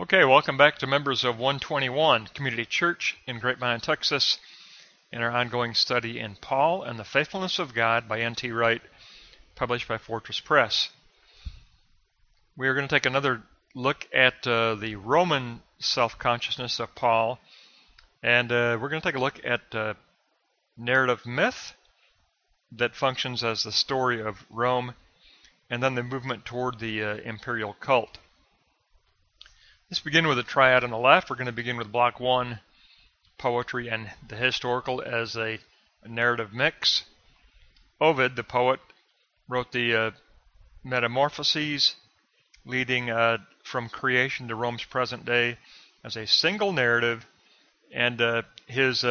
Okay, welcome back to members of 121 Community Church in Grapevine, Texas, in our ongoing study in Paul and the Faithfulness of God by N.T. Wright, published by Fortress Press. We are going to take another look at the Roman self-consciousness of Paul, and we're going to take a look at narrative myth that functions as the story of Rome, and then the movement toward the Imperial cult. Let's begin with a triad on the left. We're going to begin with block 1, poetry and the historical as a narrative mix. Ovid, the poet, wrote the Metamorphoses, leading from creation to Rome's present day as a single narrative, and his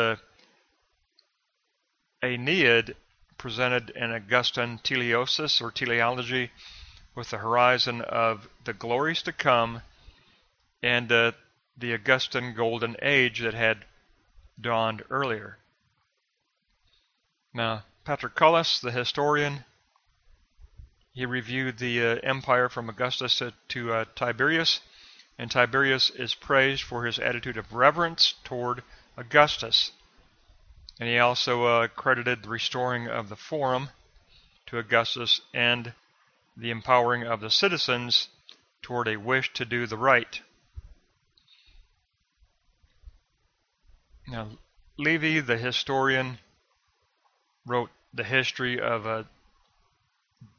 Aeneid presented an Augustan teleosis or teleology with the horizon of the glories to come and the Augustan Golden Age that had dawned earlier. Now, Patroclus, the historian, he reviewed the empire from Augustus to Tiberius, and Tiberius is praised for his attitude of reverence toward Augustus. And he also credited the restoring of the Forum to Augustus and the empowering of the citizens toward a wish to do the right. Now, Livy, the historian, wrote the history of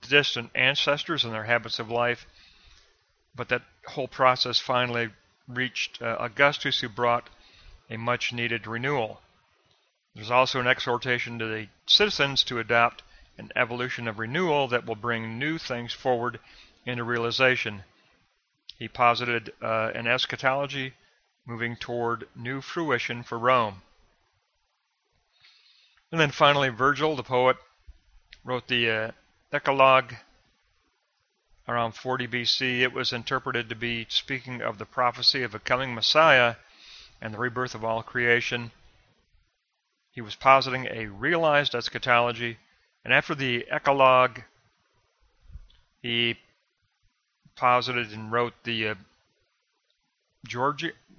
distant ancestors and their habits of life, but that whole process finally reached Augustus, who brought a much-needed renewal. There's also an exhortation to the citizens to adopt an evolution of renewal that will bring new things forward into realization. He posited an eschatology moving toward new fruition for Rome. And then finally, Virgil, the poet, wrote the Decalogue around 40 BC. It was interpreted to be speaking of the prophecy of a coming Messiah and the rebirth of all creation. He was positing a realized eschatology, and after the Eclogue, he posited and wrote the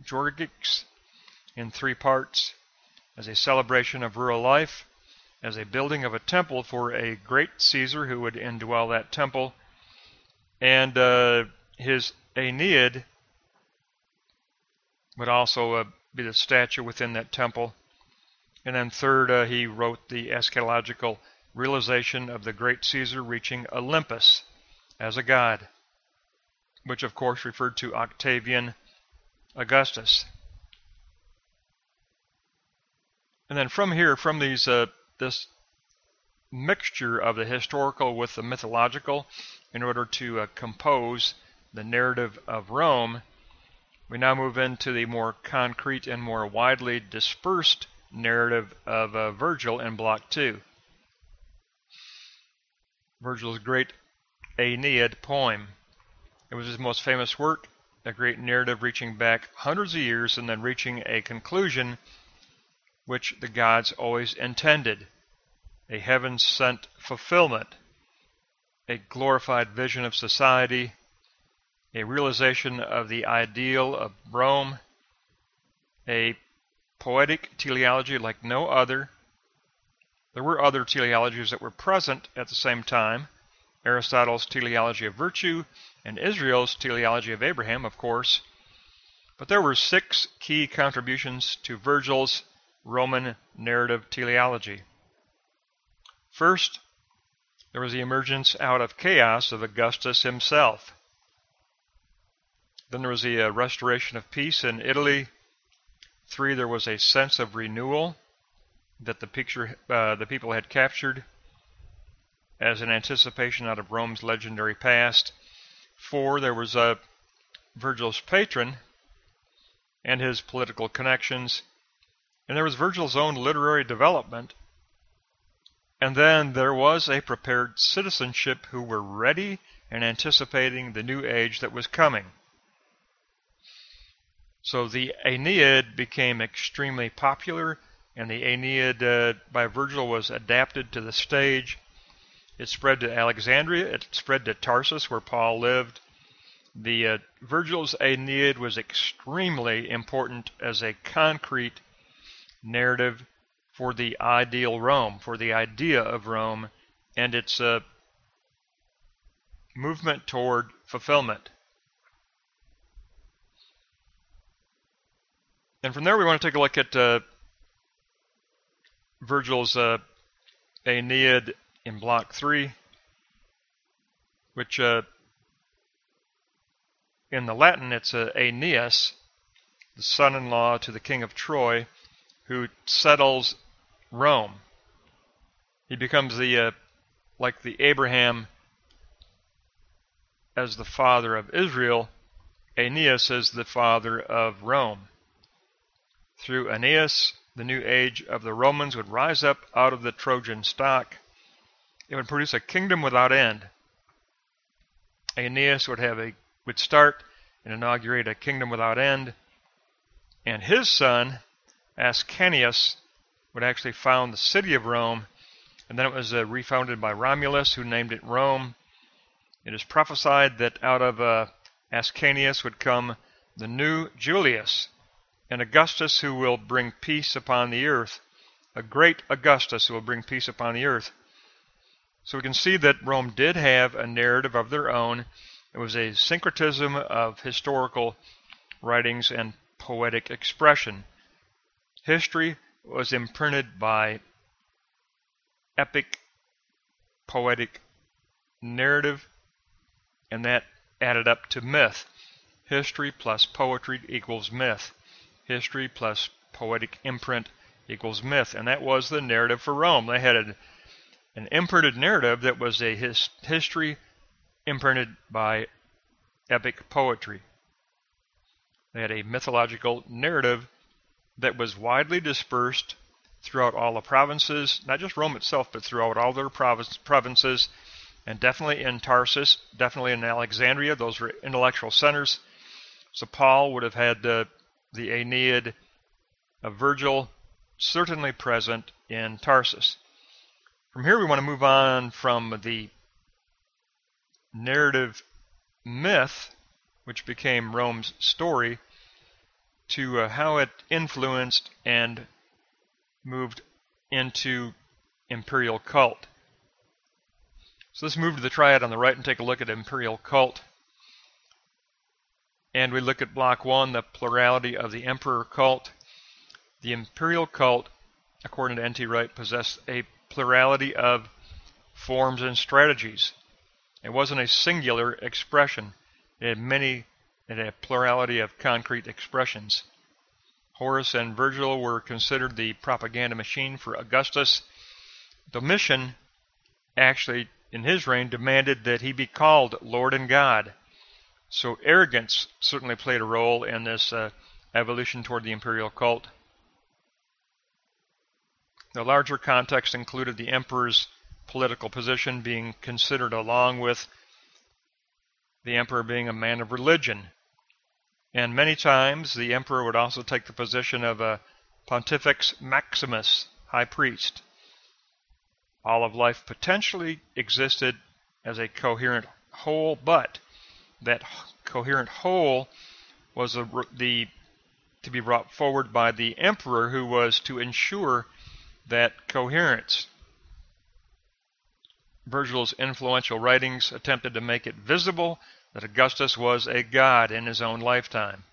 Georgics in 3 parts as a celebration of rural life, as a building of a temple for a great Caesar who would indwell that temple, and his Aeneid would also be the statue within that temple. And then third, he wrote the eschatological realization of the great Caesar reaching Olympus as a god, which of course referred to Octavian Augustus. And then from here, from these this mixture of the historical with the mythological, in order to compose the narrative of Rome, we now move into the more concrete and more widely dispersed narrative of Virgil in block 2. Virgil's great Aeneid poem. It was his most famous work, a great narrative reaching back hundreds of years and then reaching a conclusion which the gods always intended, a heaven-sent fulfillment, a glorified vision of society, a realization of the ideal of Rome, a poetic teleology like no other. There were other teleologies that were present at the same time, Aristotle's teleology of virtue and Israel's teleology of Abraham, of course, but there were 6 key contributions to Virgil's Roman narrative teleology. First, there was the emergence out of chaos of Augustus himself. Then there was the restoration of peace in Italy. 3, there was a sense of renewal that the people had captured as an anticipation out of Rome's legendary past. 4, there was Virgil's patron and his political connections. And there was Virgil's own literary development. And then there was a prepared citizenship who were ready and anticipating the new age that was coming. So the Aeneid became extremely popular, and the Aeneid by Virgil was adapted to the stage. It spread to Alexandria, it spread to Tarsus where Paul lived, The Virgil's Aeneid was extremely important as a concrete narrative for the ideal Rome, for the idea of Rome, and its movement toward fulfillment. And from there we want to take a look at Virgil's Aeneid in Block 3, which in the Latin it's Aeneas, the son-in-law to the king of Troy, who settles Rome. He becomes like the Abraham as the father of Israel, Aeneas is the father of Rome. Through Aeneas, the new age of the Romans would rise up out of the Trojan stock. It would produce a kingdom without end. Aeneas would start and inaugurate a kingdom without end, and his son, Ascanius, would actually found the city of Rome, and then it was refounded by Romulus, who named it Rome. It is prophesied that out of Ascanius would come the new Julius, an Augustus who will bring peace upon the earth, a great Augustus who will bring peace upon the earth. So we can see that Rome did have a narrative of their own. It was a syncretism of historical writings and poetic expression. History was imprinted by epic poetic narrative, and that added up to myth. History plus poetry equals myth. History plus poetic imprint equals myth. And that was the narrative for Rome. They had an imprinted narrative that was a history imprinted by epic poetry. They had a mythological narrative that was widely dispersed throughout all the provinces, not just Rome itself, but throughout all their provinces, and definitely in Tarsus, definitely in Alexandria. Those were intellectual centers. So Paul would have had the Aeneid of Virgil certainly present in Tarsus. From here we want to move on from the narrative myth, which became Rome's story, to how it influenced and moved into imperial cult. So let's move to the triad on the right and take a look at imperial cult. And we look at block 1, the plurality of the emperor cult. The imperial cult, according to N.T. Wright, possessed a plurality of forms and strategies. It wasn't a singular expression. It had a plurality of concrete expressions. Horace and Virgil were considered the propaganda machine for Augustus. Domitian actually, in his reign, demanded that he be called Lord and God. So arrogance certainly played a role in this evolution toward the imperial cult. The larger context included the emperor's political position being considered along with the emperor being a man of religion. And many times the emperor would also take the position of a Pontifex Maximus, high priest. All of life potentially existed as a coherent whole, but that coherent whole was to be brought forward by the emperor, who was to ensure that coherence. Virgil's influential writings attempted to make it visible that Augustus was a god in his own lifetime.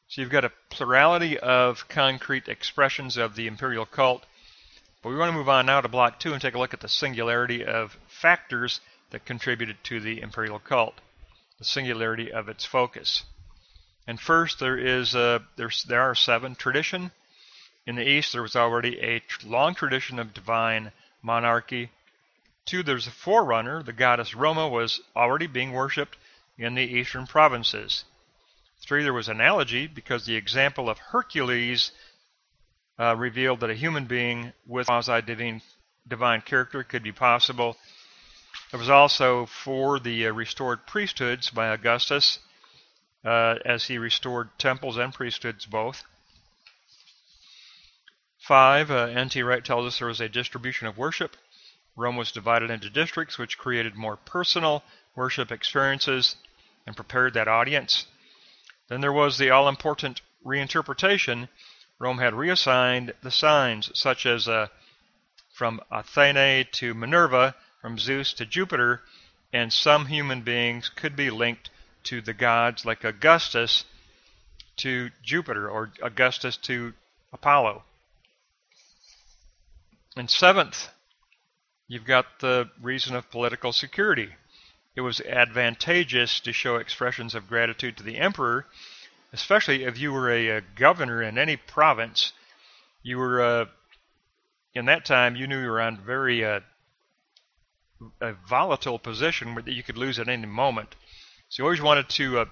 So you've got a plurality of concrete expressions of the imperial cult, but we want to move on now to block 2 and take a look at the singularity of factors that contributed to the imperial cult, the singularity of its focus. And first, there are 7. Tradition. In the East, there was already a long tradition of divine monarchy. 2, there's a forerunner. The goddess Roma was already being worshipped in the eastern provinces. 3, there was analogy, because the example of Hercules revealed that a human being with quasi-divine character could be possible. There was also 4, the restored priesthoods by Augustus, as he restored temples and priesthoods both. 5, N.T. Wright tells us there was a distribution of worship. Rome was divided into districts, which created more personal worship experiences and prepared that audience. Then there was the all-important reinterpretation. Rome had reassigned the signs, such as from Athene to Minerva, from Zeus to Jupiter, and some human beings could be linked to the gods, like Augustus to Jupiter or Augustus to Apollo. And seventh, you've got the reason of political security. It was advantageous to show expressions of gratitude to the emperor, especially if you were a governor in any province. You were, in that time, you knew you were on very a volatile position that you could lose at any moment. So you always wanted to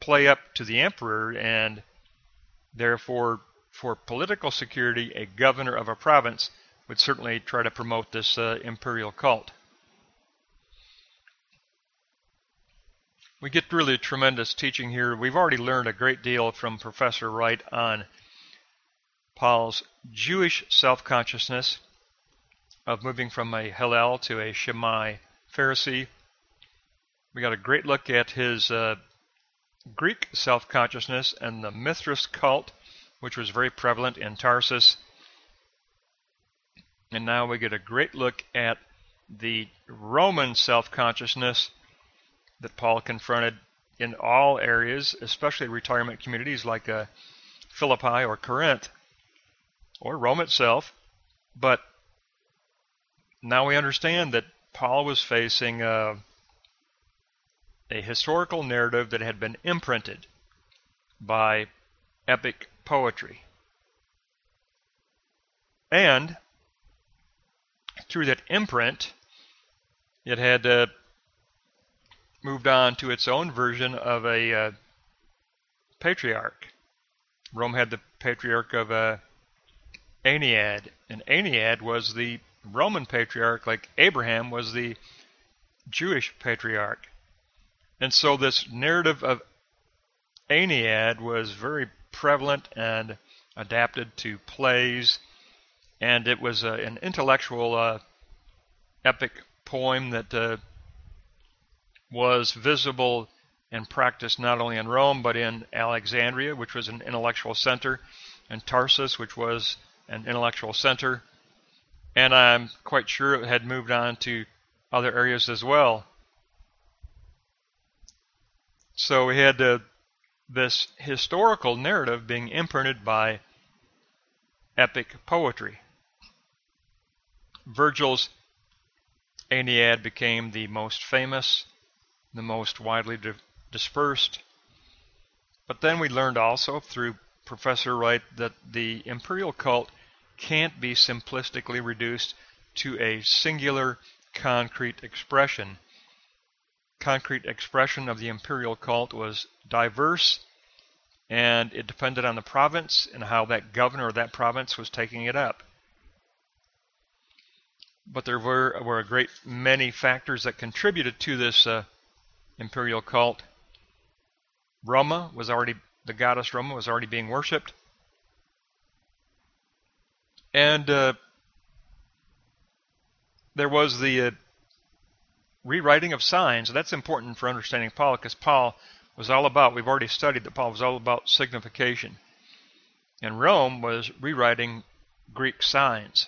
play up to the emperor, and therefore, for political security, a governor of a province would certainly try to promote this imperial cult. We get really tremendous teaching here. We've already learned a great deal from Professor Wright on Paul's Jewish self-consciousness of moving from a Hillel to a Shammai Pharisee. We got a great look at his Greek self-consciousness and the Mithras cult, which was very prevalent in Tarsus. And now we get a great look at the Roman self-consciousness that Paul confronted in all areas, especially retirement communities like Philippi or Corinth or Rome itself. But now we understand that Paul was facing a historical narrative that had been imprinted by epic poetry. And through that imprint, it had moved on to its own version of a patriarch. Rome had the patriarch of Aenead, and Aenead was the Roman patriarch, like Abraham was the Jewish patriarch. And so this narrative of Aenead was very prevalent and adapted to plays, and it was an intellectual epic poem that was visible and practiced not only in Rome but in Alexandria, which was an intellectual center, and Tarsus, which was an intellectual center, and I'm quite sure it had moved on to other areas as well. So we had this historical narrative being imprinted by epic poetry. Virgil's Aeneid became the most famous, the most widely dispersed. But then we learned also through Professor Wright that the imperial cult can't be simplistically reduced to a singular concrete expression. Concrete expression of the imperial cult was diverse, and it depended on the province and how that governor of that province was taking it up. But there were a great many factors that contributed to this imperial cult. The goddess Roma was already being worshipped. And there was the rewriting of signs. That's important for understanding Paul, because Paul was all about, we've already studied that Paul was all about signification. And Rome was rewriting Greek signs.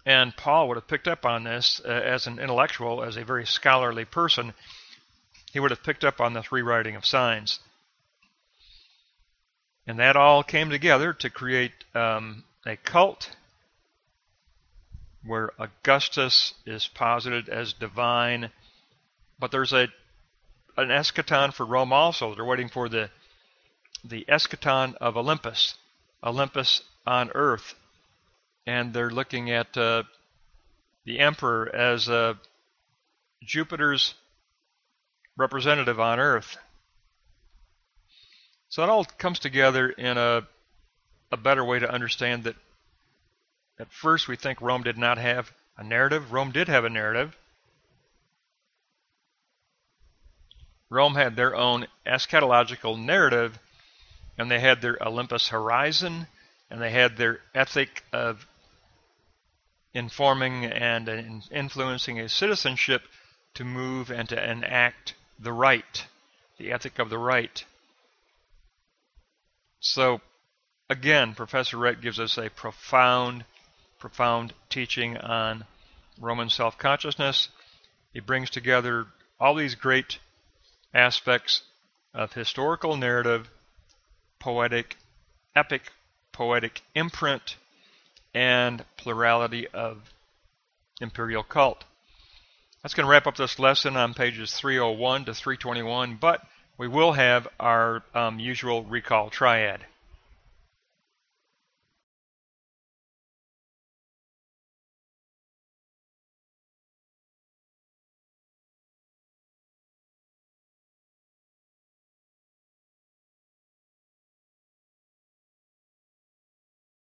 And Paul would have picked up on this as an intellectual, as a very scholarly person. He would have picked up on this rewriting of signs. And that all came together to create a cult where Augustus is posited as divine. But there's an eschaton for Rome also. They're waiting for the eschaton of Olympus, Olympus on earth. And they're looking at the emperor as Jupiter's representative on earth. So it all comes together in a better way to understand that at first we think Rome did not have a narrative. Rome did have a narrative. Rome had their own eschatological narrative, and they had their Olympus horizon, and they had their ethic of informing and influencing a citizenship to move and to enact the right, the ethic of the right. So, again, Professor Wright gives us a profound teaching on Roman self-consciousness. He brings together all these great aspects of historical narrative, poetic, epic, poetic imprint, and plurality of imperial cult. That's going to wrap up this lesson on pages 301 to 321, but we will have our usual recall triad.